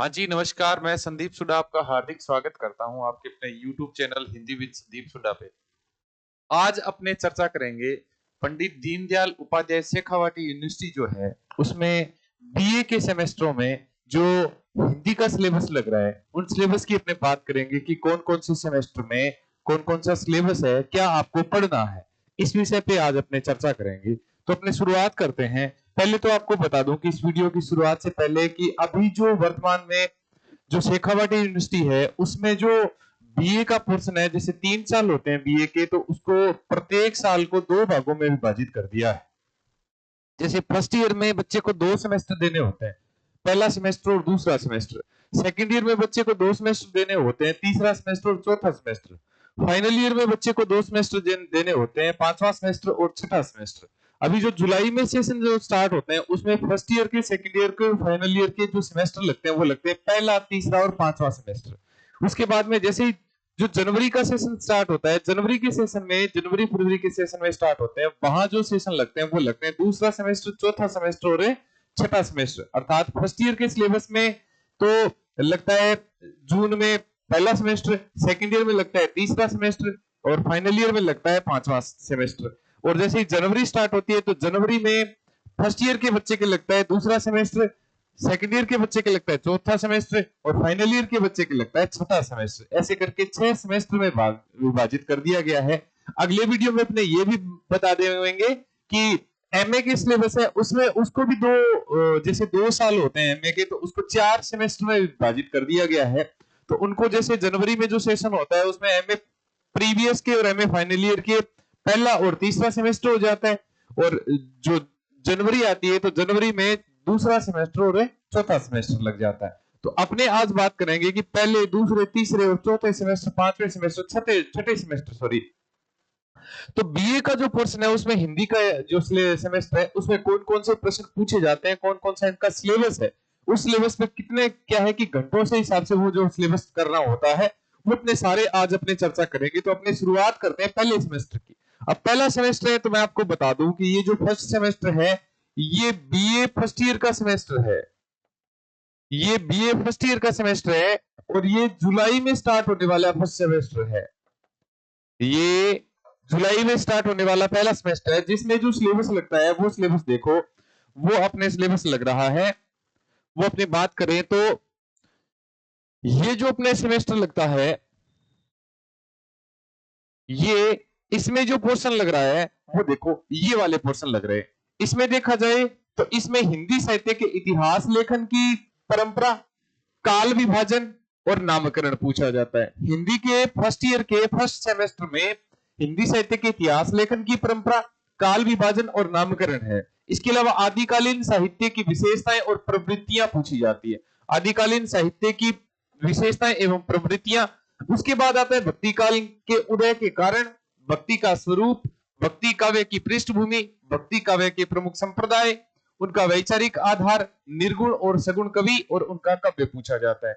हाँ जी, नमस्कार। मैं संदीप सुडा आपका हार्दिक स्वागत करता हूँ आपके अपने YouTube channel Hindi with Sandeep Suda पे। आज अपने चर्चा करेंगे पंडित दीनदयाल उपाध्याय शेखावाटी यूनिवर्सिटी जो है उसमें बीए के सेमेस्टरों में जो हिंदी का सिलेबस लग रहा है उन सिलेबस की अपने बात करेंगे कि कौन कौन से सेमेस्टर में कौन कौन सा सिलेबस है, क्या आपको पढ़ना है। इस विषय पे आज अपने चर्चा करेंगे। तो अपने शुरुआत करते हैं। पहले तो आपको बता दूं कि इस वीडियो की शुरुआत से पहले कि अभी जो वर्तमान में जो शेखावाटी यूनिवर्सिटी है उसमें जो बीए का पोर्शन है, जैसे 3 साल होते हैं बीए के, तो उसको प्रत्येक साल को 2 भागों में विभाजित कर दिया है। जैसे फर्स्ट ईयर में बच्चे को 2 सेमेस्टर देने होते हैं, पहला सेमेस्टर और दूसरा सेमेस्टर। सेकंड ईयर में बच्चे को 2 सेमेस्टर देने होते हैं, तीसरा सेमेस्टर और चौथा सेमेस्टर। फाइनल ईयर में बच्चे को 2 सेमेस्टर देने होते हैं, पांचवा सेमेस्टर और छठा सेमेस्टर। अभी जो जुलाई में सेशन जो स्टार्ट होते हैं उसमें फर्स्ट ईयर के, सेकंड ईयर के, फाइनल ईयर के जो सेमेस्टर लगते हैं वो लगते हैं पहला, तीसरा और पांचवा सेमेस्टर। उसके बाद में जैसे ही जो जनवरी का सेशन स्टार्ट होता है, जनवरी के सेशन में, जनवरी फरवरी के सेशन में स्टार्ट होते हैं, वहां जो सेशन लगते हैं वो लगते हैं दूसरा सेमेस्टर, चौथा सेमेस्टर और छठा सेमेस्टर। अर्थात फर्स्ट ईयर के सिलेबस में तो लगता है जून में पहला सेमेस्टर, सेकंड ईयर में लगता है तीसरा सेमेस्टर और फाइनल ईयर में लगता है पांचवा सेमेस्टर। और जैसे ही जनवरी स्टार्ट होती है तो जनवरी में फर्स्ट ईयर के बच्चे के लगता है दूसरा सेमेस्टर, सेकंड ईयर के बच्चे के लगता है चौथा सेमेस्टर और फाइनल ईयर के बच्चे के लगता है छठा सेमेस्टर। ऐसे करके 6 सेमेस्टर में विभाजित कर दिया गया है। अगले वीडियो में अपने ये भी बता देंगे कि एमए के सिलेबस है उसमें उसको भी जैसे 2 साल होते हैं एमए के, तो उसको 4 सेमेस्टर में विभाजित कर दिया गया है। तो उनको जैसे जनवरी में जो सेशन होता है उसमें एमए प्रीवियस के और एमए फाइनल ईयर के पहला और तीसरा सेमेस्टर हो जाता है, और जो जनवरी आती है तो जनवरी में दूसरा सेमेस्टर और चौथा सेमेस्टर लग जाता है। तो अपने आज बात करेंगे कि पहले, दूसरे, तीसरे और चौथे सेमेस्टर, पांचवें सेमेस्टर, छठे सेमेस्टर सॉरी। तो बीए का जो पोर्शन है उसमें हिंदी का जो सेमेस्टर है उसमें कौन कौन से प्रश्न पूछे जाते हैं, कौन कौन सा इनका सिलेबस है, उस सिलेबस में कितने क्या है कि घंटों से हिसाब से वो जो सिलेबस करना होता है वो अपने सारे आज अपने चर्चा करेंगे। तो अपने शुरुआत करते हैं पहले सेमेस्टर की। अब पहला सेमेस्टर है तो मैं आपको बता दूं कि ये जो फर्स्ट सेमेस्टर है ये बीए फर्स्ट ईयर का सेमेस्टर है। ये बीए फर्स्ट ईयर का सेमेस्टर है और ये जुलाई में स्टार्ट होने वाला फर्स्ट सेमेस्टर है। ये जुलाई में स्टार्ट होने वाला पहला सेमेस्टर है जिसमें जो सिलेबस लगता है वो सिलेबस देखो, वो अपने सिलेबस लग रहा है। वो अपनी बात करें तो ये जो अपने सेमेस्टर लगता है ये, इसमें जो पोर्शन लग रहा है वो देखो ये वाले पोर्शन लग रहे हैं। इसमें देखा जाए तो इसमें हिंदी साहित्य के इतिहास लेखन की परंपरा, काल विभाजन और नामकरण पूछा जाता है। हिंदी के फर्स्ट ईयर के फर्स्ट सेमेस्टर में हिंदी साहित्य के इतिहास लेखन की परंपरा, काल विभाजन और नामकरण है। इसके अलावा आदिकालीन साहित्य की विशेषताएं और प्रवृत्तियां पूछी जाती है। आदिकालीन साहित्य की विशेषताएं एवं प्रवृत्तियां। उसके बाद आता है भक्ति काल के उदय के कारण, भक्ति का स्वरूप, भक्ति काव्य की पृष्ठभूमि, भक्ति काव्य के प्रमुख संप्रदाय, उनका वैचारिक आधार, निर्गुण और सगुण कवि और उनका काव्य पूछा जाता है।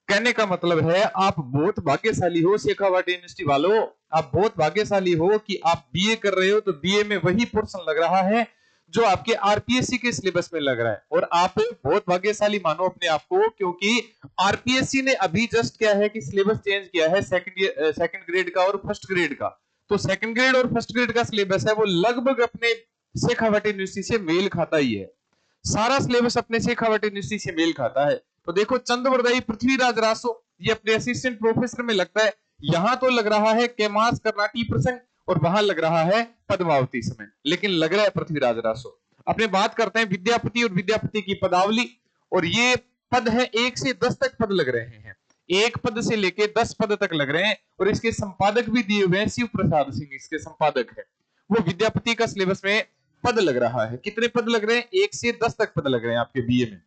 कहने का मतलब है आप बहुत भाग्यशाली हो शेखावाटी यूनिवर्सिटी वालों, आप बहुत भाग्यशाली हो कि आप बीए कर रहे हो। तो बीए में वही पोर्शन लग रहा है जो आपके आरपीएससी के सिलेबस में लग रहा है, और आप बहुत भाग्यशाली मानो अपने आप को, क्योंकि आरपीएससी ने अभी जस्ट क्या है कि सिलेबस चेंज किया है सेकंड ग्रेड का और फर्स्ट ग्रेड का। तो सेकंड ग्रेड और फर्स्ट ग्रेड का सिलेबस है वो लगभग अपने शेखावाटी यूनिवर्सिटी से मेल खाता ही है। सारा सिलेबस अपने शेखावाटी यूनिवर्सिटी से मेल खाता है। तो देखो चंद्रवरदाई पृथ्वीराज रासो ये अपने असिस्टेंट प्रोफेसर में लगता है। यहां तो लग रहा है कैमास कर्नाटी प्रसंग और वहां लग रहा है पद्मावती समय, लेकिन लग रहा है पृथ्वीराज रासो। अपने बात करते हैं विद्यापति और विद्यापति की पदावली, और ये पद है 1 से 10 तक पद लग रहे हैं। 1 पद से लेके 10 पद तक लग रहे हैं, और इसके संपादक भी दिए हुए हैं, शिव प्रसाद सिंह इसके संपादक है। वो विद्यापति का सिलेबस में पद लग रहा है। कितने पद लग रहे हैं? 1 से 10 तक पद लग रहे हैं आपके बीए में।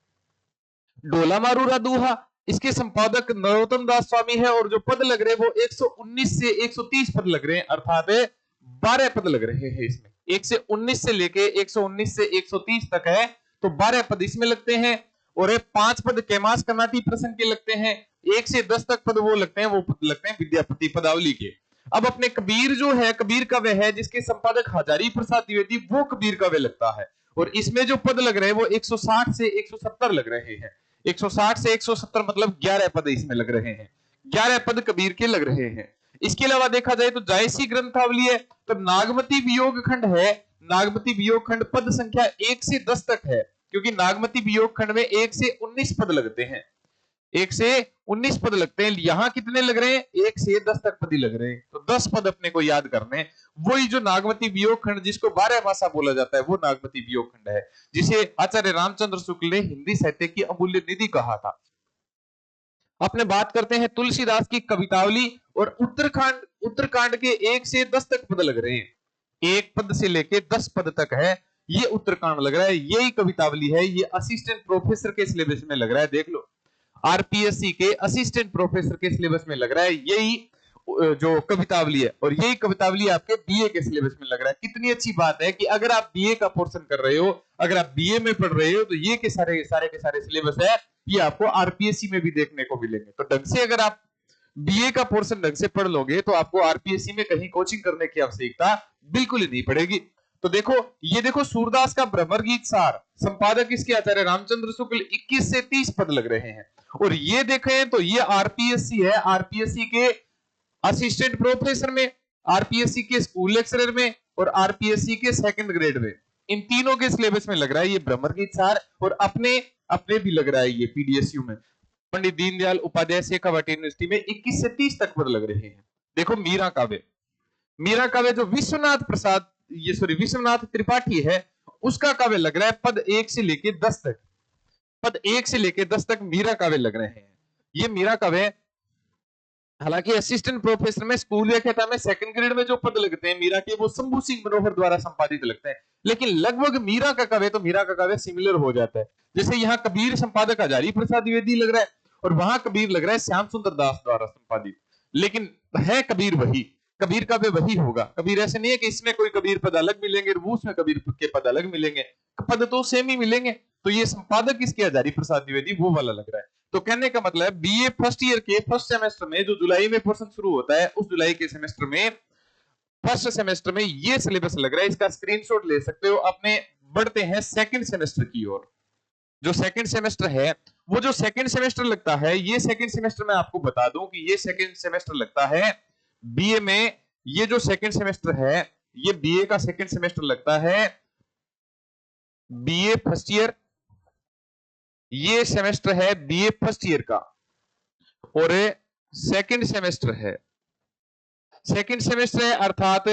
डोला मारूरा दूहा इसके संपादक नरोत्तम दास स्वामी है, और जो पद लग रहे हैं वो 119 से 130 पद लग रहे हैं, अर्थात 12 पद लग रहे हैं इसमें। 1 से 19 से लेके 119 से 130 तक है, तो 12 पद इसमें लगते हैं, और 5 पद कैमास कर्नाटी प्रसंग के लगते हैं। 1 से 10 तक पद वो लगते हैं, वो पद लगते हैं विद्यापति पदावली के। अब अपने कबीर जो है, कबीर काव्य है जिसके संपादक हजारी प्रसाद द्विवेदी, वो कबीर काव्य लगता है, और इसमें जो पद लग रहे हैं वो 160 से 170 लग रहे हैं। 160 से 170 मतलब 11 पद इसमें लग रहे हैं, 11 पद कबीर के लग रहे हैं। इसके अलावा देखा जाए तो जायसी ग्रंथावली है, तो नागमती वियोग खंड है, नागमती वियोग खंड पद संख्या 1 से 10 तक है, क्योंकि नागमती वियोग खंड में 1 से 19 पद लगते हैं, 1 से 19 पद लगते हैं। यहां कितने लग रहे हैं? 1 से 10 तक पद ही लग रहे हैं, तो 10 पद अपने को याद करने हैं। वही जो नागमती वियोग खंड जिसको 12 भाषा बोला जाता है, वो नागमती वियोग खंड है, जिसे आचार्य रामचंद्र शुक्ल ने हिंदी साहित्य की अमूल्य निधि कहा था। अपने बात करते हैं तुलसीदास की कवितावली, और उत्तरकांड के 1 से 10 तक पद लग रहे हैं, 1 पद से लेके 10 पद तक है, ये उत्तरकांड लग रहा है, यही कवितावली है, ये असिस्टेंट प्रोफेसर के सिलेबस में लग रहा है। देख लो, आरपीएससी के असिस्टेंट प्रोफेसर के सिलेबस में लग रहा है यही जो कवितावली है, और यही कवितावली आपके बीए के सिलेबस में लग रहा है। कितनी अच्छी बात है कि अगर आप बीए का पोर्शन कर रहे हो, अगर आप बीए में पढ़ रहे हो, तो ये के सारे के सारे सिलेबस है, ये आपको आरपीएससी में भी देखने को मिलेंगे। तो ढंग से अगर आप बीए का पोर्शन ढंग से पढ़ लोगे, तो आपको आरपीएससी में कहीं कोचिंग करने की आवश्यकता बिल्कुल ही नहीं पड़ेगी। तो देखो, ये देखो, सूरदास का भ्रमर गीत सार, संपादक इसके आचार्य रामचंद्र शुक्ल, 21 से 30 पद लग रहे हैं। और ये देखें तो ये आरपीएससी है, आरपीएससी के असिस्टेंट प्रोफेसर में, आरपीएससी के स्कूल लेक्चरर में, और आरपीएससी के सेकंड ग्रेड में, इन तीनों के सिलेबस में लग रहा है ये भ्रमर गीत सार, और अपने अपने भी लग रहा है ये पीडीएसयू में, पंडित दीनदयाल उपाध्याय शेखावाटी यूनिवर्सिटी में 21 से 30 तक पद लग रहे हैं। देखो, मीरा काव्य, मीरा काव्य जो विश्वनाथ त्रिपाठी है, उसका काव्य लग रहा है पद 1 से लेके 10 तक, पद 1 से लेके 10 तक मीरा काव्य लग रहे हैं। ये मीरा काव्य, हालांकि असिस्टेंट प्रोफेसर में, स्कूल व्याख्याता में, सेकंड ग्रेड में जो पद लगते हैं मीरा के, वो शंभू सिंह मनोहर द्वारा संपादित लगते हैं, लेकिन लगभग मीरा का काव्य सिमिलर हो जाता है। जैसे यहाँ कबीर संपादक हजारी प्रसाद द्विवेदी लग रहा है, और वहां कबीर लग रहा है श्याम सुंदर दास द्वारा संपादित, लेकिन है कबीर वही, कबीर काव्य वही होगा। कबीर ऐसे नहीं है कि इसमें कोई कबीर पद अलग मिलेंगे और उसमें कबीर के पद अलग मिलेंगे, पद तो सेम ही मिलेंगे। तो ये संपादक इसके हजारी प्रसाद द्विवेदी वो वाला लग रहा है। तो कहने का मतलब बीए फर्स्ट ईयर के फर्स्ट सेमेस्टर में, जो जुलाई में पोर्शन शुरू होता है, उस जुलाई के सेमेस्टर में, फर्स्ट सेमेस्टर में ये सिलेबस लग रहा है, इसका स्क्रीनशॉट ले सकते हो अपने। बढ़ते हैं सेकंड सेमेस्टर की ओर। जो सेकंड सेमेस्टर है, वो जो सेकंड सेमेस्टर लगता है, ये सेकंड सेमेस्टर में आपको बता दूं कि ये सेकंड सेमेस्टर लगता है बीए में। ये जो सेकंड सेमेस्टर है, ये बीए का सेकंड सेमेस्टर लगता है बीए फर्स्ट ईयर, ये सेमेस्टर है बीए फर्स्ट ईयर का, और सेकंड सेमेस्टर है, सेकंड सेमेस्टर है, अर्थात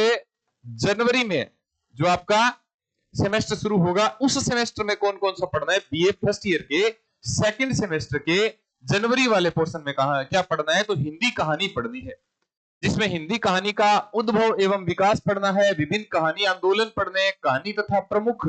जनवरी में जो आपका सेमेस्टर शुरू होगा, उस सेमेस्टर में कौन कौन सा पढ़ना है? बीए फर्स्ट ईयर के सेकंड सेमेस्टर के जनवरी वाले पोर्शन में कहा क्या पढ़ना है? तो हिंदी कहानी पढ़नी है, जिसमें हिंदी कहानी का उद्भव एवं विकास पढ़ना है, विभिन्न कहानी आंदोलन पढ़ने हैं, कहानी तथा प्रमुख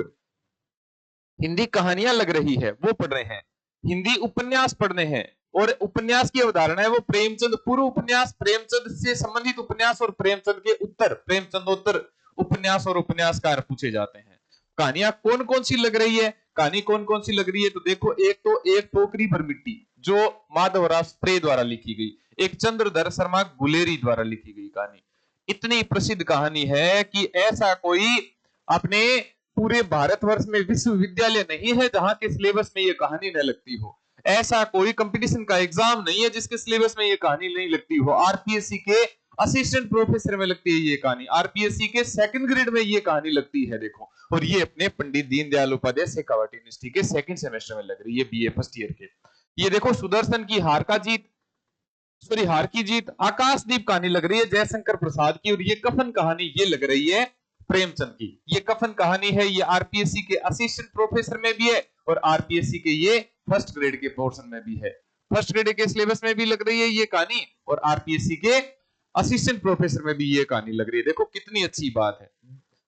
हिंदी कहानियां लग रही है वो पढ़ रहे हैं, हिंदी उपन्यास पढ़ने हैं, और उपन्यास की अवधारणा है वो प्रेमचंद पूर्व उपन्यास, प्रेमचंद से संबंधित उपन्यास, और प्रेमचंद के उत्तर, प्रेमचंदोत्तर उपन्यास और उपन्यासकार पूछे जाते हैं। कहानियां कौन कौन सी लग रही है? कहानी कौन कौन सी लग रही है? तो देखो, एक टोकरी भर मिट्टी जो माधवराव स्प्रे द्वारा लिखी गई, एक चंद्रधर शर्मा गुलेरी द्वारा लिखी गई कहानी, इतनी प्रसिद्ध कहानी है कि ऐसा कोई अपने पूरे भारतवर्ष में विश्वविद्यालय नहीं है जहां के सिलेबस में ये कहानी न लगती हो। ऐसा कोई कंपटीशन का एग्जाम नहीं है जिसके सिलेबस में ये कहानी नहीं लगती हो। आरपीएससी के असिस्टेंट प्रोफेसर में लगती है ये कहानी, आरपीएससी के सेकंड ग्रेड में ये कहानी लगती है। देखो, और ये अपने पंडित दीनदयाल उपाध्याय शेखावाटी यूनिवर्सिटी के सेकंड सेमेस्टर में लग रही है, बीए फर्स्ट ईयर के। ये देखो, सुदर्शन की हार की जीत, आकाशदीप कहानी लग रही है जयशंकर प्रसाद की, और ये कफन कहानी ये लग रही है प्रेमचंद की। ये कफन कहानी है, ये आरपीएससी के असिस्टेंट प्रोफेसर में भी है, और आरपीएससी के ये फर्स्ट ग्रेड के पोर्शन में भी है, फर्स्ट ग्रेड के सिलेबस में भी लग रही है ये कहानी, और आरपीएससी के असिस्टेंट प्रोफेसर में भी ये कहानी लग रही है। देखो कितनी अच्छी बात है।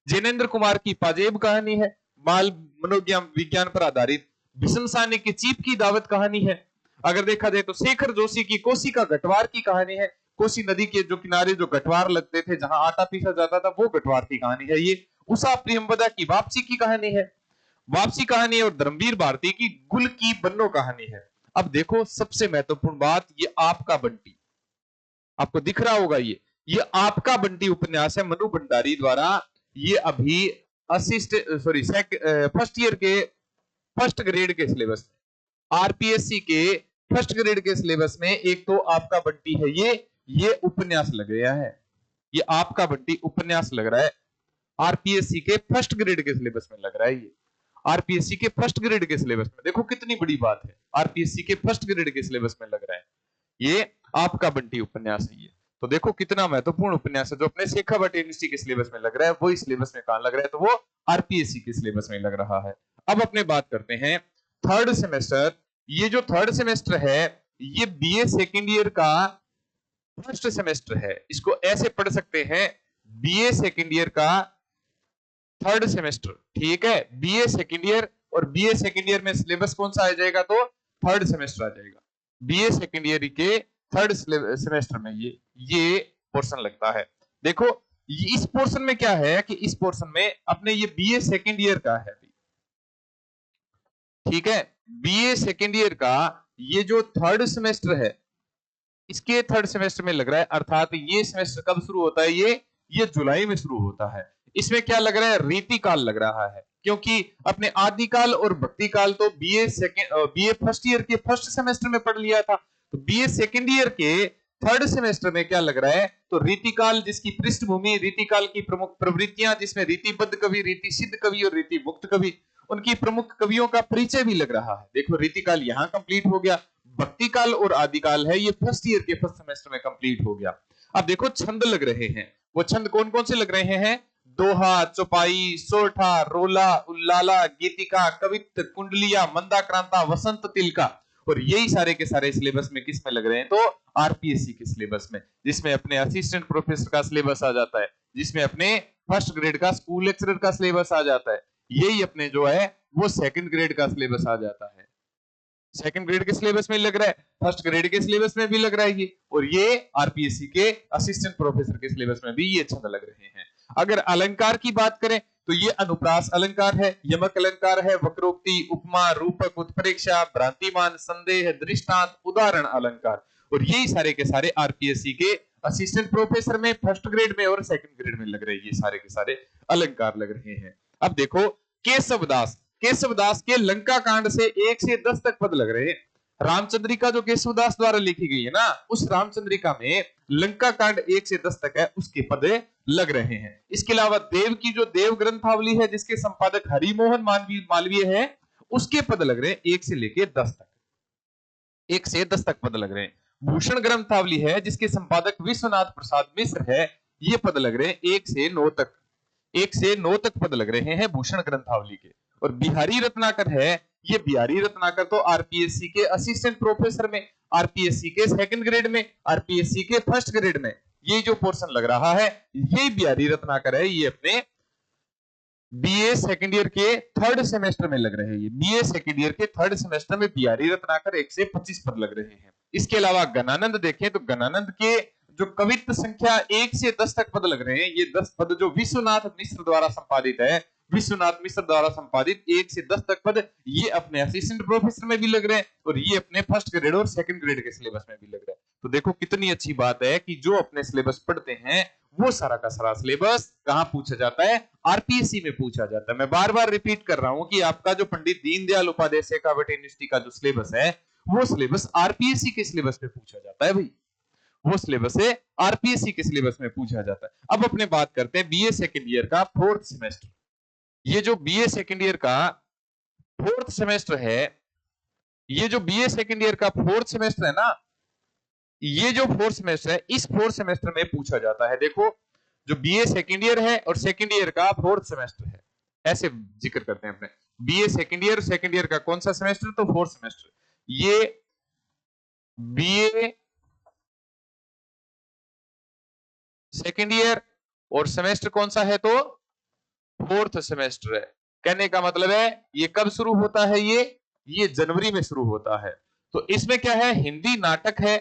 जैनेन्द्र कुमार की पाजेब कहानी है, माल मनोविज्ञान पर आधारित। भीष्म सानी की चीप की दावत कहानी है। अगर देखा जाए तो शेखर जोशी की कोसी का गठवार की कहानी है, कोसी नदी के जो किनारे जो गठवार लगते थे जहां आटा पीसा जाता था, वो गठवार की कहानी है। ये उषा प्रियंवदा की वापसी की कहानी है, वापसी कहानी है, और धर्मवीर भारती की गुल की बन्नो कहानी है। अब देखो, सबसे महत्वपूर्ण बात, ये आपका बंटी, आपको दिख रहा होगा, ये आपका बंटी उपन्यास है मनु भंडारी द्वारा। ये अभी फर्स्ट ईयर के फर्स्ट ग्रेड के सिलेबस में, आरपीएससी के फर्स्ट ग्रेड के सिलेबस में एक तो आपका बंटी है ये उपन्यास लग गया है, ये आपका बंटी उपन्यास लग रहा है। आरपीएससी के फर्स्ट ग्रेड के सिलेबस में लग रहा है ये, आरपीएससी के फर्स्ट ग्रेड के सिलेबस में, देखो कितनी बड़ी बात है, आरपीएससी के फर्स्ट ग्रेड के सिलेबस में लग रहा है ये आपका बंटी उपन्यास है ये। तो देखो कितना महत्वपूर्ण उपन्यास है, जो अपने शेखावाटी यूनिवर्सिटी के सिलेबस में लग रहा है वही सिलेबस में कहां लग रहा है, तो वो आरपीएससी के सिलेबस में लग रहा है। अब अपने बात करते हैं थर्ड सेमेस्टर। ये जो थर्ड सेमेस्टर है ये बीए सेकेंड ईयर का फर्स्ट सेमेस्टर है, इसको ऐसे पढ़ सकते हैं बीए सेकेंड ईयर का थर्ड सेमेस्टर, ठीक है। बीए सेकेंड ईयर, और बीए सेकेंड ईयर में सिलेबस कौन सा आ जाएगा, तो थर्ड सेमेस्टर आ जाएगा। बीए सेकेंड ईयर के थर्ड सेमेस्टर में ये पोर्शन लगता है। देखो इस पोर्शन में क्या है कि इस पोर्शन में अपने ये बीए सेकेंड ईयर का है, ठीक है। बीए सेकेंड ईयर का ये जो थर्ड सेमेस्टर है इसके थर्ड सेमेस्टर में लग रहा है, अर्थात ये सेमेस्टर कब शुरू होता है, ये जुलाई में शुरू होता है। इसमें क्या लग रहा है, रीतिकाल लग रहा है, क्योंकि अपने आदिकाल और भक्तिकाल तो बीए फर्स्ट ईयर के फर्स्ट सेमेस्टर में पढ़ लिया था, तो बीए सेकेंड ईयर के थर्ड सेमेस्टर में क्या लग रहा है, तो रीतिकाल जिसकी पृष्ठभूमि, रीतिकाल की प्रमुख प्रवृत्तियां जिसमें रीतिबद्ध कवि, रीति सिद्ध कवि और रीति मुक्त कवि, उनकी प्रमुख कवियों का परिचय भी लग रहा है। देखो रीतिकाल यहाँ कंप्लीट हो गया, भक्तिकाल और आदिकाल है ये फर्स्ट ईयर के फर्स्ट सेमेस्टर में कंप्लीट हो गया। अब देखो छंद लग रहे हैं, वो छंद कौन कौन से लग रहे हैं, दोहा, चौपाई, सोरठा, रोला, उल्लाला, गीतिका, कवित्त, कुंडलिया, मंदाक्रांता, वसंत तिलका, और यही सारे के सारे सिलेबस में किस में लग रहे हैं, तो आरपीएससी के सिलेबस में, जिसमें अपने असिस्टेंट प्रोफेसर का सिलेबस आ जाता है, जिसमें अपने फर्स्ट ग्रेड का स्कूल लेक्चरर का सिलेबस आ जाता है, यही अपने जो है वो सेकंड ग्रेड का सिलेबस आ जाता है। सेकंड ग्रेड के सिलेबस में लग रहा है, फर्स्ट ग्रेड के सिलेबस में भी लग रहा है ये, और ये आरपीएससी के असिस्टेंट प्रोफेसर के सिलेबस में भी ये छंद लग रहे हैं। अगर अलंकार की बात करें तो ये अनुप्रास अलंकार है, यमक अलंकार है, वक्रोक्ति, उपमा, रूपक, उत्प्रेक्षा, भ्रांतिमान, संदेह, दृष्टांत, उदाहरण अलंकार, और यही सारे के सारे आरपीएससी के असिस्टेंट प्रोफेसर में फर्स्ट ग्रेड में और सेकंड ग्रेड में लग रहे हैं, ये सारे के सारे अलंकार लग रहे हैं। अब देखो केशवदास के लंका कांड से 1 से 10 तक पद लग रहे हैं। रामचंद्रिका जो केशवदास द्वारा लिखी गई है ना, उस रामचंद्रिका में लंका कांड 1 से 10 तक है, उसके पद लग रहे हैं। इसके अलावा देव की जो देव ग्रंथावली है जिसके संपादक हरिमोहन मालवीय है, उसके पद लग रहे हैं 1 से लेके 10 तक, 1 से 10 तक पद लग रहे हैं। भूषण ग्रंथावली है जिसके संपादक विश्वनाथ प्रसाद मिश्र है, ये पद लग रहे हैं 1 से 9 तक, 1 से 9 तक पद लग रहे हैं भूषण ग्रंथावली के। और बिहारी रत्नाकर है, ये बिहारी रत्नाकर तो आरपीएससी के असिस्टेंट प्रोफेसर में, आरपीएससी के सेकंड ग्रेड में, आरपीएससी के फर्स्ट ग्रेड में ये जो पोर्शन लग रहा है ये बिहारी रत्नाकर है, ये अपने बीए सेकंड ईयर के थर्ड सेमेस्टर में लग रहे हैं। ये बीए सेकंड ईयर के थर्ड सेमेस्टर में बिहारी रत्नाकर 1 से 25 पद लग रहे हैं। इसके अलावा गणानंद देखें तो गणानंद के जो कवित्त संख्या 1 से 10 तक पद लग रहे हैं, ये 10 पद जो विश्वनाथ मिश्र द्वारा संपादित है, विश्वनाथ मिश्र द्वारा संपादित 1 से 10 तक पद ये अपने असिस्टेंट प्रोफेसर में भी लग रहे हैं और ये अपने फर्स्ट ग्रेड और सेकंड ग्रेड के सिलेबस में भी लग रहा है। तो देखो कितनी अच्छी बात है कि जो अपने सिलेबस पढ़ते हैं वो सारा का सारा सिलेबस कहां पूछा जाता है, आरपीएससी में पूछा जाता है। मैं बार बार रिपीट कर रहा हूं कि आपका जो पंडित दीनदयाल उपाध्याय शेखावटी यूनिवर्सिटी का जो सिलेबस है वो सिलेबस आरपीएससी के सिलेबस में पूछा जाता है भाई, वो सिलेबस है आरपीएससी के सिलेबस में पूछा जाता है। अब अपने बात करते हैं बीए सेकेंड ईयर का फोर्थ सेमेस्टर। ये जो बीए सेकेंड ईयर का फोर्थ सेमेस्टर है, ये जो बीए सेकेंड ईयर का फोर्थ सेमेस्टर है ना, ये जो फोर्थ सेमेस्टर है इस फोर्थ सेमेस्टर में पूछा जाता है। देखो जो बीए सेकेंड ईयर है और सेकेंड ईयर का फोर्थ सेमेस्टर है, ऐसे जिक्र करते हैं अपने बीए सेकेंड ईयर का कौन सा सेमेस्टर, तो फोर्थ सेमेस्टर। ये बीए सेकेंड ईयर और सेमेस्टर कौन सा है, तो फोर्थ सेमेस्टर है। कहने का मतलब है ये कब शुरू होता है, ये जनवरी में शुरू होता है। तो इसमें क्या है, हिंदी नाटक है,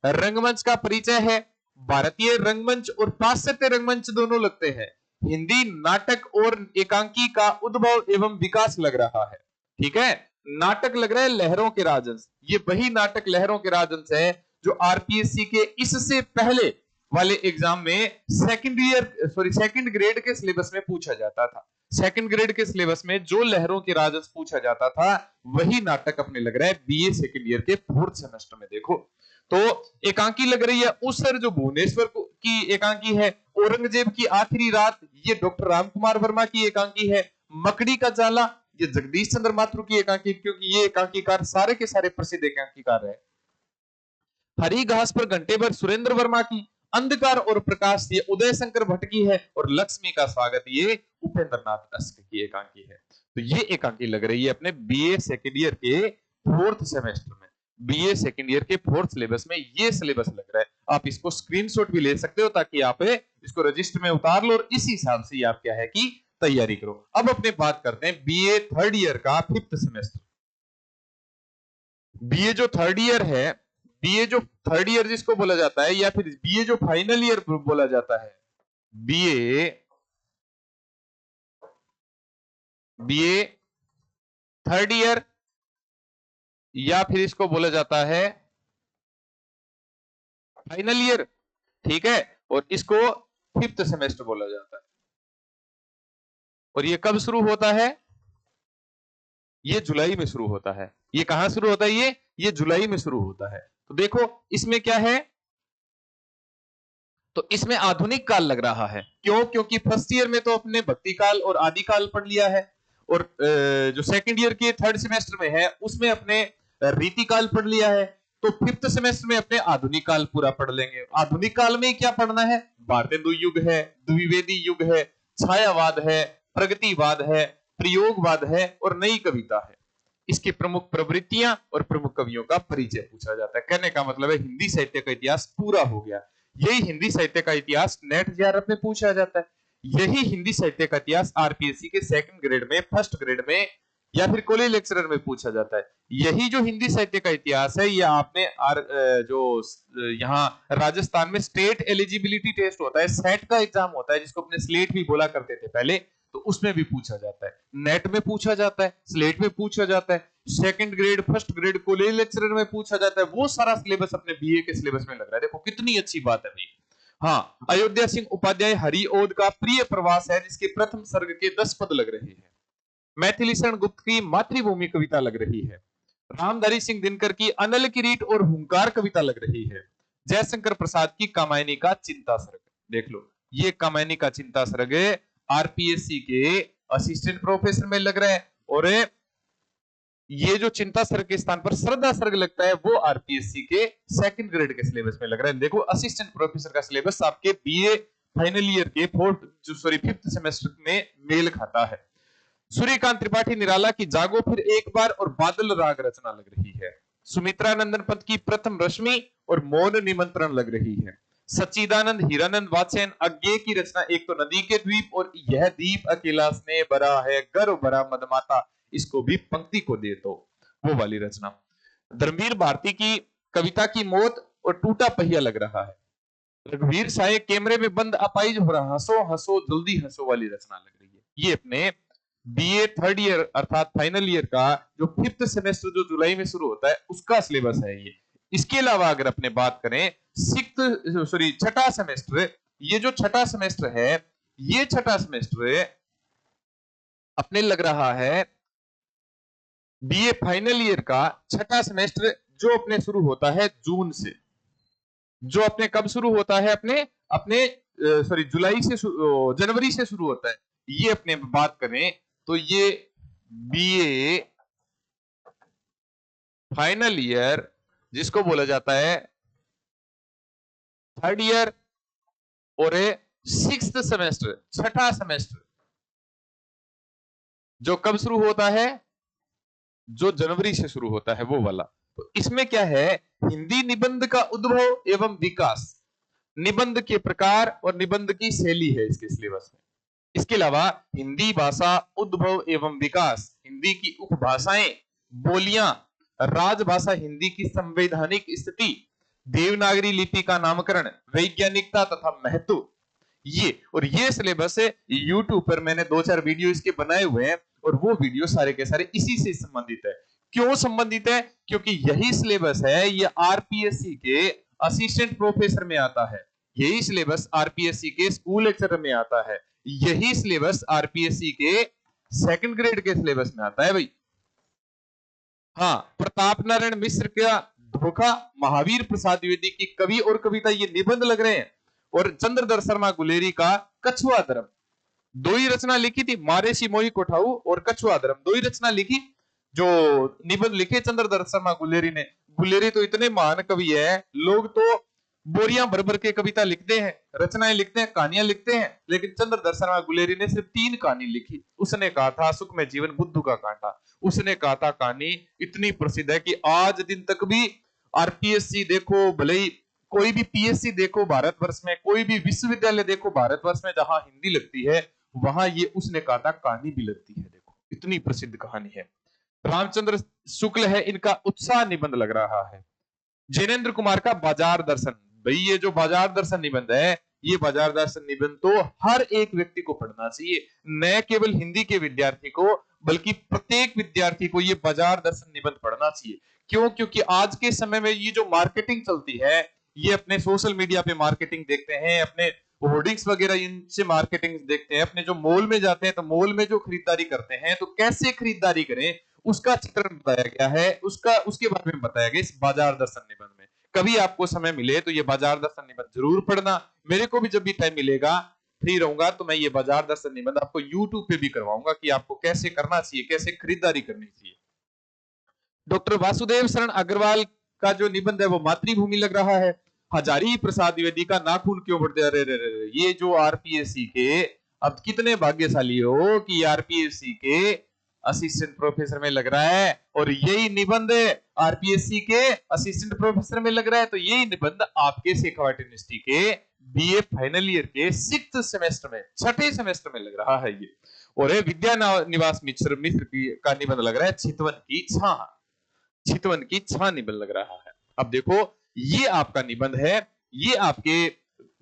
रंगमंच का परिचय है, भारतीय रंगमंच और पाश्चात्य रंगमंच दोनों लगते हैं, हिंदी नाटक और एकांकी का उद्भव एवं विकास लग रहा है। ठीक है, नाटक लग रहा है लहरों के राजहंस, ये वही नाटक लहरों के राजहंस है जो आरपीएससी के इससे पहले वाले एग्जाम में सेकंड ग्रेड के सिलेबस में पूछा जाता था। सेकंड ग्रेड के सिलेबस में जो लहरों के राजस पूछा जाता था वही नाटक अपने लग रहा है बीए सेकंड ईयर के फोर्थ सेमेस्टर में। देखो तो एकांकी लग रही है उस सर जो भुवनेश्वर की एकांकी है। औरंगजेब की आखिरी रात ये डॉक्टर रामकुमार वर्मा की एकांकी है। मकड़ी का जाला ये जगदीश चंद्र माथुर की एकांकी, क्योंकि ये एकांकीकार सारे के सारे प्रसिद्ध एकांकीकार है। हरी घास पर घंटे भर सुरेंद्र वर्मा की, अंधकार और प्रकाश ये उदय शंकर भट्ट की है, और लक्ष्मी का स्वागत ये उपेंद्र नाथ अस्क की एकांकी है। तो ये एकांकी लग रही है अपने बीए सेकेंड ईयर के फोर्थ सेमेस्टर में। बीए सेकेंड ईयर के फोर्थ सिलेबस में ये सिलेबस लग रहा है। आप इसको स्क्रीनशॉट भी ले सकते हो ताकि आप इसको रजिस्टर में उतार लो और इसी हिसाब से आप क्या है कि तैयारी करो। अब अपने बात करते हैं बीए थर्ड ईयर का फिफ्थ सेमेस्टर। बीए जो थर्ड ईयर है, बीए जो थर्ड ईयर जिसको बोला जाता है, या फिर बीए जो फाइनल ईयर बोला जाता है, बीए थर्ड ईयर, या फिर इसको बोला जाता है फाइनल ईयर, ठीक है। और इसको फिफ्थ सेमेस्टर बोला जाता है। और ये कब शुरू होता है? ये जुलाई में शुरू होता है। ये कहां शुरू होता है? ये जुलाई में शुरू होता है। तो देखो इसमें क्या है, तो इसमें आधुनिक काल लग रहा है। क्यों? क्योंकि फर्स्ट ईयर में तो अपने भक्ति काल और आदि काल पढ़ लिया है, और जो सेकंड ईयर के थर्ड सेमेस्टर में है उसमें अपने रीति काल पढ़ लिया है। तो फिफ्थ सेमेस्टर में अपने आधुनिक काल पूरा पढ़ लेंगे। आधुनिक काल में क्या पढ़ना है? भारतेंदु युग है, द्विवेदी युग है, छायावाद है, प्रगतिवाद है, प्रयोगवाद है और नई कविता है। इसकी प्रमुख प्रवृत्तियां और प्रमुख कवियों का परिचय पूछा जाता है। कहने का मतलब है हिंदी साहित्य का इतिहास पूरा हो गया। यही हिंदी साहित्य का इतिहास नेट जेआरएफ में पूछा जाता है। यही हिंदी साहित्य का इतिहास आरपीएससी के सेकंड ग्रेड में, फर्स्ट ग्रेड में या फिर कॉलेज लेक्चरर में पूछा जाता है। यही जो हिंदी साहित्य का इतिहास है, ये आपने जो यहाँ राजस्थान में स्टेट एलिजिबिलिटी टेस्ट होता है, सेट का एग्जाम होता है, जिसको अपने स्लेट भी बोला करते थे पहले, तो उसमें भी पूछा जाता है। नेट में पूछा जाता है, स्लेट में पूछा जाता है, second grade, first grade, college lecturer में पूछा जाता है। वो सारा सिलेबस अपने बीए के सिलेबस में लग रहा है। देखो कितनी अच्छी बात है भाई। हाँ, अयोध्या सिंह उपाध्याय हरिओद का प्रिय प्रवास है, जिसके प्रथम सर्ग के 10 पद लग रहे हैं। मैथिली शरण गुप्त की मातृभूमि कविता लग रही है। रामधारी सिंह दिनकर की अनल किरीट और हुंकार कविता लग रही है। जयशंकर प्रसाद की कामायनी का चिंता सर्ग, देख लो ये कामायनी का चिंता सर्ग आरपीएससी के असिस्टेंट प्रोफेसर में लग रहा है, और ये जो चिंता सर्ग के स्थान पर श्रद्धा सर्ग लगता है वो आरपीएससी के सेकंड ग्रेड के सिलेबस में लग रहा है। देखो असिस्टेंट प्रोफेसर का सिलेबस आपके बीए फाइनल ईयर के फिफ्थ सेमेस्टर में मेल खाता है। सूर्यकांत त्रिपाठी निराला की जागो फिर एक बार और बादल राग रचना लग रही है। सुमित्रा नंदन पद की प्रथम रश्मि और मौन निमंत्रण लग रही है। सच्चिदानंद हीरानंद वात्स्यन अज्ञे की रचना एक तो नदी के द्वीप और यह दीप अकेला स्नेह भरा है गर्व भरा मदमाता, इसको भी पंक्ति को दे तो, वो वाली रचना। धर्मवीर भारती की कविता की मौत और टूटा पहिया लग रहा है। रघुवीर साहे कैमरे में बंद अपाइज हो रहा हंसो हंसो जल्दी हंसो वाली रचना लग रही है। ये अपने बीए थर्ड ईयर अर्थात फाइनल ईयर का जो फिफ्थ सेमेस्टर जो जुलाई में शुरू होता है उसका सिलेबस है ये। इसके अलावा अगर अपने बात करें छठा सेमेस्टर, ये जो छठा सेमेस्टर है, ये छठा सेमेस्टर अपने लग रहा है बीए फाइनल ईयर का छठा सेमेस्टर, जो अपने शुरू होता है जून से। जो अपने कब शुरू होता है? अपने जुलाई से, जनवरी से शुरू होता है। ये अपने बात करें तो ये बीए फाइनल ईयर जिसको बोला जाता है थर्ड ईयर, और सिक्स्थ सेमेस्टर, छठा सेमेस्टर, जो कब शुरू होता है? जो जनवरी से शुरू होता है वो वाला। तो इसमें क्या है? हिंदी निबंध का उद्भव एवं विकास, निबंध के प्रकार और निबंध की शैली है इसके सिलेबस में। इसके अलावा हिंदी भाषा उद्भव एवं विकास, हिंदी की उपभाषाएं, बोलियां, राजभाषा हिंदी की संवैधानिक स्थिति, देवनागरी लिपि का नामकरण, वैज्ञानिकता तथा महत्व, ये सिलेबस यूट्यूब पर मैंने 2-4 वीडियो इसके बनाए हुए हैं, और वो वीडियो सारे के सारे इसी से संबंधित है। क्यों संबंधित है? क्योंकि यही सिलेबस है, ये आरपीएससी के असिस्टेंट प्रोफेसर में आता है। यही सिलेबस आरपीएससी के स्कूल लेक्चर में आता है, यही सिलेबस आरपीएससी के सेकंड ग्रेड के सिलेबस में आता है भाई। हाँ, प्रताप नारायण मिश्र का धोखा, महावीर प्रसाद द्विवेदी की कवि और कविता, ये निबंध लग रहे हैं। और चंद्रधर शर्मा गुलेरी का कछुआ धर्म, दो ही रचना लिखी थी, मारेसी मोही कोठाऊ और कछुआ धर्म, दो ही रचना लिखी जो निबंध लिखे चंद्रधर शर्मा गुलेरी ने। गुलेरी तो इतने महान कवि है, लोग तो बोरियां भर भर के कविता लिखते हैं, रचनाएं लिखते हैं, कहानियां लिखते हैं, लेकिन चंद्रधर शर्मा गुलेरी ने सिर्फ 3 कहानी लिखी। उसने कहा था सुख में जीवन बुद्धू का कांटा, उसने कहा था कहानी इतनी प्रसिद्ध है कि आज दिन तक भी आरपीएससी देखो, भले ही कोई भी पीएससी देखो भारतवर्ष में, कोई भी विश्वविद्यालय देखो भारतवर्ष में जहां हिंदी लगती है, वहां ये उसने कहा था कहानी भी लगती है। देखो इतनी प्रसिद्ध कहानी है। रामचंद्र शुक्ल है, इनका उत्साह निबंध लग रहा है। जैनेन्द्र कुमार का बाजार दर्शन, भाई ये जो बाजार दर्शन निबंध है, ये बाजार दर्शन निबंध तो हर एक व्यक्ति को पढ़ना चाहिए, न केवल हिंदी के विद्यार्थी को, बल्कि प्रत्येक विद्यार्थी को ये बाजार दर्शन निबंध पढ़ना चाहिए। क्यों? क्योंकि आज के समय में ये जो मार्केटिंग चलती है, ये अपने सोशल मीडिया पे मार्केटिंग देखते हैं, अपने होर्डिंग्स वगैरह इनसे मार्केटिंग देखते हैं, अपने जो मॉल में जाते हैं तो मॉल में जो खरीदारी करते हैं तो कैसे खरीदारी करें उसका चित्रण बताया गया है, उसके बारे में बताया गया इस बाजार दर्शन निबंध में। कभी आपको समय मिले तो ये बाजार दर्शन निबंध जरूर पढ़ना। मेरे को भी जब भी टाइम मिलेगा, फ्री रहूंगा, तो मैं ये बाजार दर्शन निबंध आपको यूट्यूब पे भी करवाऊंगा कि आपको कैसे करना चाहिए, कैसे खरीदारी करनी चाहिए। डॉक्टर वासुदेव शरण अग्रवाल का जो निबंध है वो मातृभूमि लग रहा है। हजारी प्रसाद द्विवेदी का नाखून क्यों बढ़ते, अरे रे रे, ये जो आरपीएससी के, अब कितने भाग्यशाली हो कि आरपीएससी के असिस्टेंट प्रोफेसर में लग रहा है, और यही निबंध आरपीएससी के असिस्टेंट प्रोफेसर में लग रहा है, तो यही निबंध आपके शेखावाटी यूनिवर्सिटी के बीए फाइनल ईयर के 6th सेमेस्टर में, 6ठे सेमेस्टर में लग रहा है ये। और विद्या निवास मिश्र का निबंध लग रहा है चितवन की छाह, चितवन की छाह निबंध लग रहा है। अब देखो ये आपका निबंध है, ये आपके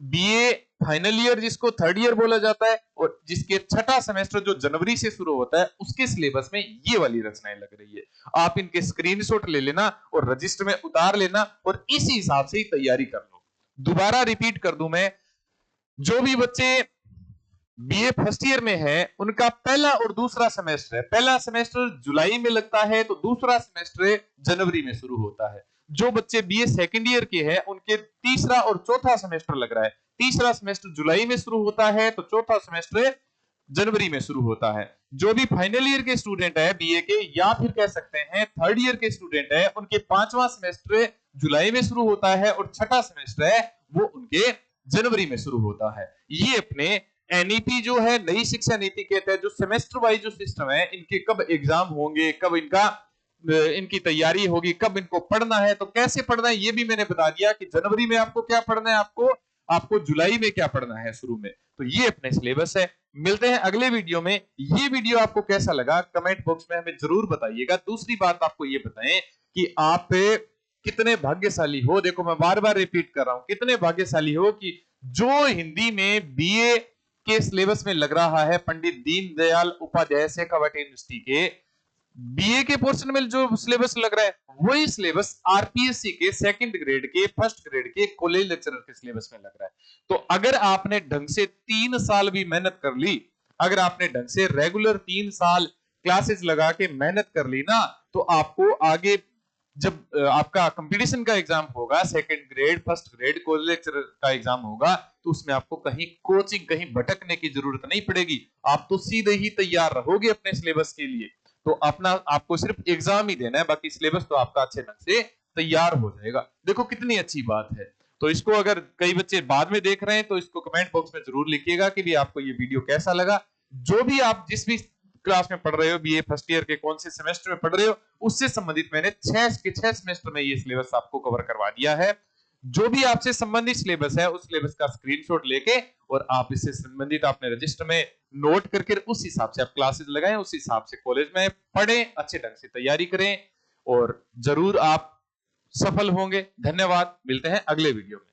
बीए फाइनल ईयर जिसको 3rd ईयर बोला जाता है, और जिसके 6ठा सेमेस्टर जो जनवरी से शुरू होता है, उसके सिलेबस में ये वाली रचनाएं लग रही है। आप इनके स्क्रीनशॉट ले लेना और रजिस्टर में उतार लेना और इसी हिसाब से ही तैयारी कर लो। दोबारा रिपीट कर दूं मैं, जो भी बच्चे बीए फर्स्ट ईयर में है उनका पहला और दूसरा सेमेस्टर है, पहला सेमेस्टर जुलाई में लगता है तो दूसरा सेमेस्टर जनवरी में शुरू होता है। जो बच्चे बीए सेकंड ईयर के हैं उनके तीसरा और चौथा सेमेस्टर लग रहा है, तीसरा सेमेस्टर जुलाई में शुरू होता है तो चौथा सेमेस्टर जनवरी में शुरू होता है। जो भी फाइनल ईयर के स्टूडेंट है बीए के, या फिर कह सकते हैं 3rd ईयर के स्टूडेंट है, उनके 5वां सेमेस्टर जुलाई में शुरू होता है और 6ठा सेमेस्टर है वो उनके जनवरी में शुरू होता है। ये अपने एनईपी जो है, नई शिक्षा नीति के तहत जो सेमेस्टर वाइज जो सिस्टम है, इनके कब एग्जाम होंगे, कब इनकी तैयारी होगी, कब इनको पढ़ना है, तो कैसे पढ़ना है ये भी मैंने बता दिया कि जनवरी में आपको क्या पढ़ना है, आपको जुलाई में क्या पढ़ना है शुरू में। तो ये अपने सिलेबस है। मिलते हैं अगले वीडियो में। ये वीडियो आपको कैसा लगा कमेंट बॉक्स में हमें जरूर बताइएगा। दूसरी बात आपको ये बताएं कि आप कितने भाग्यशाली हो, देखो मैं बार बार रिपीट कर रहा हूं, कितने भाग्यशाली हो कि जो हिंदी में बीए के सिलेबस में लग रहा है, पंडित दीनदयाल उपाध्याय शेखावाटी यूनिवर्सिटी के बीए के पोर्शन में जो सिलेबस लग रहा है, वही सिलेबस आरपीएससी के 2nd ग्रेड के, 1st ग्रेड के कॉलेज लेक्चरर के सिलेबस में लग रहा है। तो अगर आपने ढंग से 3 साल भी मेहनत कर ली, अगर आपने ढंग से रेगुलर 3 साल क्लासेस लगा के मेहनत कर ली ना, तो आपको आगे जब आपका कंपटीशन का एग्जाम होगा, 2nd grade 1st grade college lecturer का एग्जाम होगा, तो उसमें आपको कहीं कोचिंग, कहीं भटकने की जरूरत नहीं पड़ेगी। आप तो सीधे ही तैयार रहोगे अपने सिलेबस के लिए। तो आपको सिर्फ एग्जाम ही देना है, बाकी सिलेबस तो आपका अच्छे ढंग से तैयार हो जाएगा। देखो कितनी अच्छी बात है। तो इसको अगर कई बच्चे बाद में देख रहे हैं तो इसको कमेंट बॉक्स में जरूर लिखिएगा कि भी आपको ये वीडियो कैसा लगा। जो भी आप जिस भी क्लास में पढ़ रहे हो, बीए फर्स्ट ईयर के कौन से सेमेस्टर में पढ़ रहे हो, उससे संबंधित मैंने 6 सेमेस्टर में ये सिलेबस आपको कवर करवा दिया है। जो भी आपसे संबंधित सिलेबस है, उस सिलेबस का स्क्रीनशॉट लेके और आप इससे संबंधित अपने रजिस्टर में नोट करके उस हिसाब से आप क्लासेस लगाएं, उस हिसाब से कॉलेज में पढ़ें, अच्छे ढंग से तैयारी करें और जरूर आप सफल होंगे। धन्यवाद, मिलते हैं अगले वीडियो में।